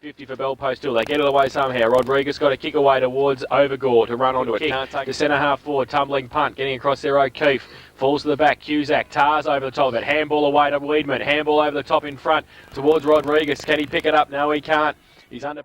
50 for Bellpost Hill. They get it away somehow. Rodriguez got a kick away towards Overgore to run onto it. Can't take the centre half forward. Tumbling punt. Getting across there, O'Keefe. Falls to the back. Cusack. Tars over the top of it. Handball away to Weedman. Handball over the top in front towards Rodriguez. Can he pick it up? No, he can't. He's under...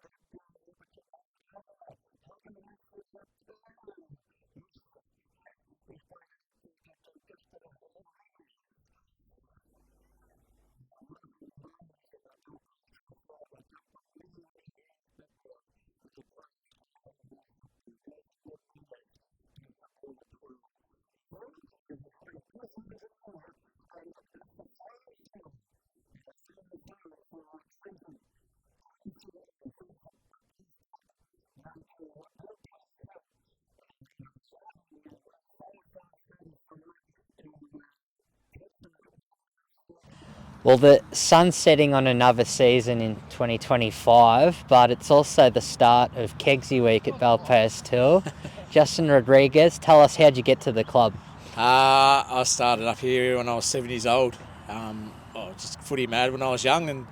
Well, the sun's setting on another season in 2025, but it's also the start of Kegzy Week at Bellpost Hill. Justin Rodriguez, tell us, how'd you get to the club? I started up here when I was 7 years old. I was just footy mad when I was young, and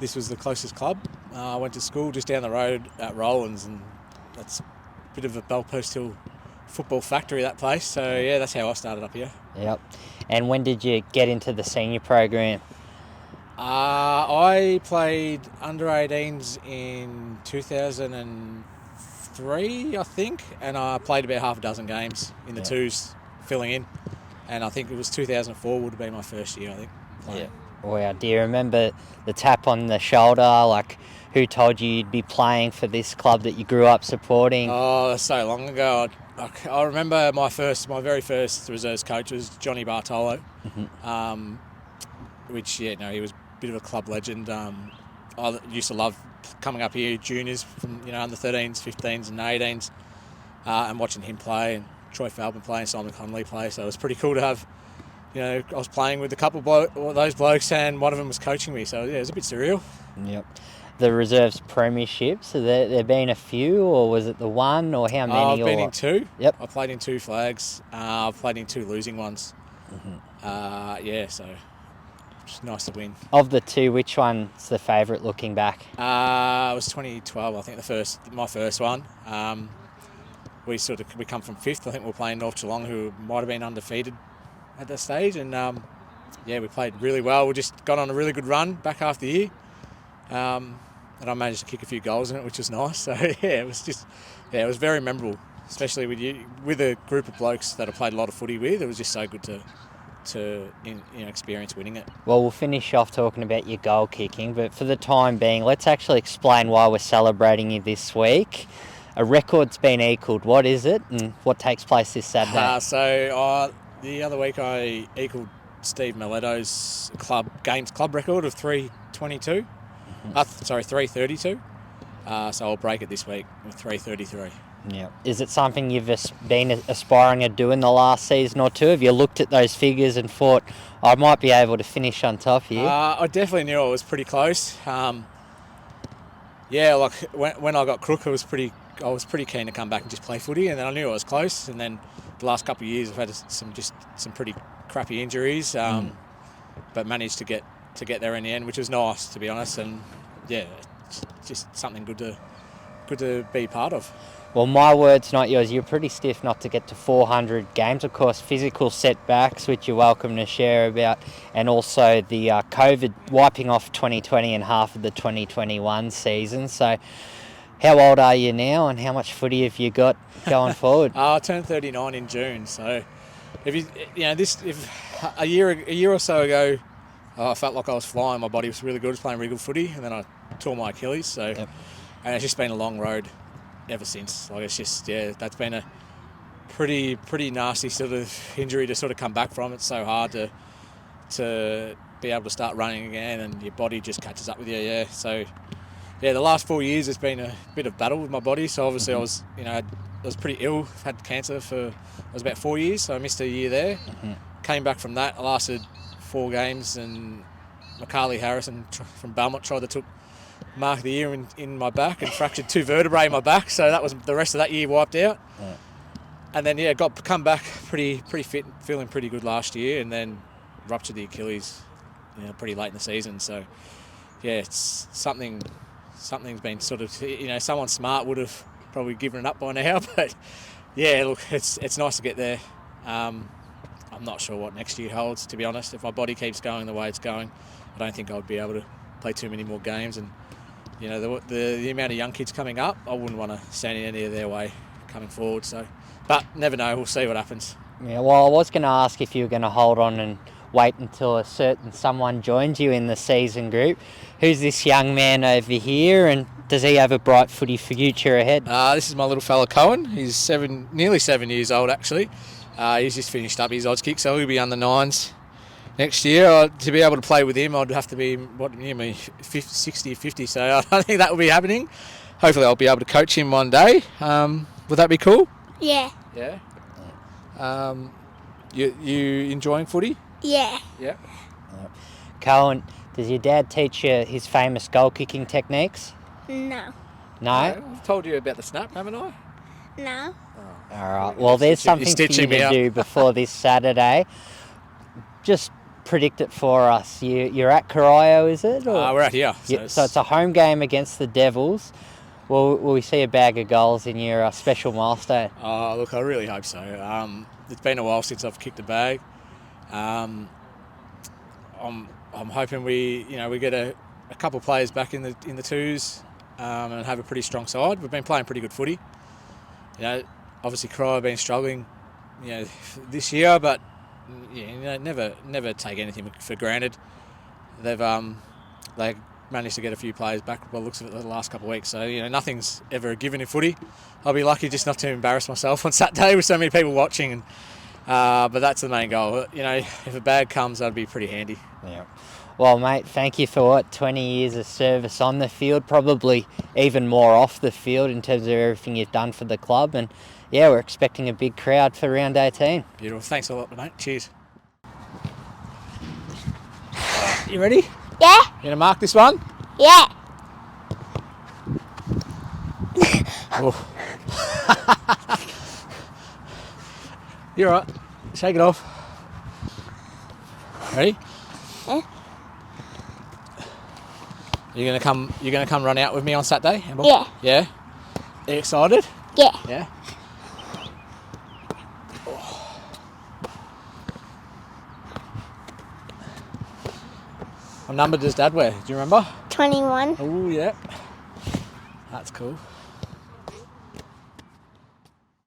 this was the closest club. I went to school just down the road at Rowlands, and that's a bit of a Bellpost Hill football factory, that place. So, yeah, that's how I started up here. Yep. And when did you get into the senior program? I played under 18s in 2003, I think, and I played about half a dozen games in the twos, filling in. And I think it was 2004 would have been my first year, I think. Yeah. Wow. Do you remember the tap on the shoulder? Like, who told you you'd be playing for this club that you grew up supporting? Oh, that's so long ago. I remember my very first reserves coach was Johnny Bartolo, which, he was a bit of a club legend. I used to love coming up here, juniors from under 13s, 15s and 18s, and watching him play, and Troy Falbin play, and Simon Connolly play. So it was pretty cool to have, I was playing with a couple of those blokes, and one of them was coaching me. So yeah, it was a bit surreal. Yep. The reserves premierships, have there been a few, or was it the one, or how many? I've been in two. Yep. I played in two flags. I've played in two losing ones. So it's nice to win. Of the two, which one's the favourite looking back? It was 2012, I think, my first one. We come from fifth. I think we were playing North Geelong, who might have been undefeated at that stage, and we played really well. We just got on a really good run back half the year. And I managed to kick a few goals in it, which was nice. So it was very memorable, especially with a group of blokes that I played a lot of footy with. It was just so good to experience winning it. Well, we'll finish off talking about your goal kicking, but for the time being, let's actually explain why we're celebrating you this week. A record's been equalled. What is it, and what takes place this Saturday? The other week I equalled Steve Miletto's games club record of 322. 332. So I'll break it this week with 333. Yeah. Is it something you've been aspiring to do in the last season or two? Have you looked at those figures and thought, I might be able to finish on top here? I definitely knew I was pretty close. When I got crook, I was pretty keen to come back and just play footy, and then I knew I was close. And then the last couple of years, I've had some pretty crappy injuries, but managed to get there in the end, which was nice, to be honest. And it's just something good to be part of. Well, my words, not yours. You're pretty stiff not to get to 400 games. Of course, physical setbacks, which you're welcome to share about, and also the COVID wiping off 2020 and half of the 2021 season. So how old are you now, and how much footy have you got going forward? I turned 39 in June. So if a year or so ago, I felt like I was flying. My body was really good. I was playing really good footy, and then I tore my Achilles. And it's just been a long road ever since. Like, it's just, that's been a pretty nasty sort of injury to sort of come back from. It's so hard to be able to start running again, and your body just catches up with you. So the last 4 years it's been a bit of battle with my body. So obviously I was pretty ill. Had cancer it was about 4 years, so I missed a year there. Came back from that. I lasted 4 games, and Macaulay Harrison from Belmont tried to mark of the year in my back and fractured 2 vertebrae in my back, so that was the rest of that year wiped out. And then come back pretty fit, feeling pretty good last year, and then ruptured the Achilles pretty late in the season. So it's something something's been sort of, someone smart would have probably given it up by now. But yeah, look, it's nice to get there. I'm not sure what next year holds, to be honest. If my body keeps going the way it's going, I don't think I'd be able to play too many more games. And the amount of young kids coming up, I wouldn't want to stand in any of their way coming forward. So, but never know. We'll see what happens. Yeah, well, I was going to ask if you were going to hold on and wait until a certain someone joins you in the season group. Who's this young man over here, and does he have a bright footy future ahead? This is my little fella Cohen. He's nearly 7 years old actually. He's just finished up his odds kick, so he'll be under nines next year. To be able to play with him, I'd have to be 60 or 50, so I don't think that will be happening. Hopefully I'll be able to coach him one day. Would that be cool? Yeah. Yeah. You enjoying footy? Yeah. Yeah. Cohen, does your dad teach you his famous goal kicking techniques? No. No? I've told you about the snap, haven't I? No. All right. Well, there's something for you to do before this Saturday. Just predict it for us. You're at Corio, is it? We're at here. So it's a home game against the Devils. Will we see a bag of goals in your special milestone? Look, I really hope so. It's been a while since I've kicked a bag. I'm hoping we get a couple of players back in the twos and have a pretty strong side. We've been playing pretty good footy. Obviously Corio have been struggling, this year, but never take anything for granted. They managed to get a few players back by the looks of it the last couple of weeks. So, nothing's ever a given in footy. I'll be lucky just not to embarrass myself on Saturday with so many people watching. But that's the main goal. If a bag comes, that'd be pretty handy. Yeah. Well, mate, thank you for 20 years of service on the field, probably even more off the field in terms of everything you've done for the club. And yeah, we're expecting a big crowd for round 18. Beautiful. Thanks a lot, mate. Cheers. You ready? Yeah. You gonna mark this one? Yeah. Oh. You're all right. Shake it off. Ready? Yeah. You're gonna come run out with me on Saturday? Yeah. Yeah? Are you excited? Yeah. Yeah? What number does Dad wear? Do you remember? 21. Oh, yeah. That's cool.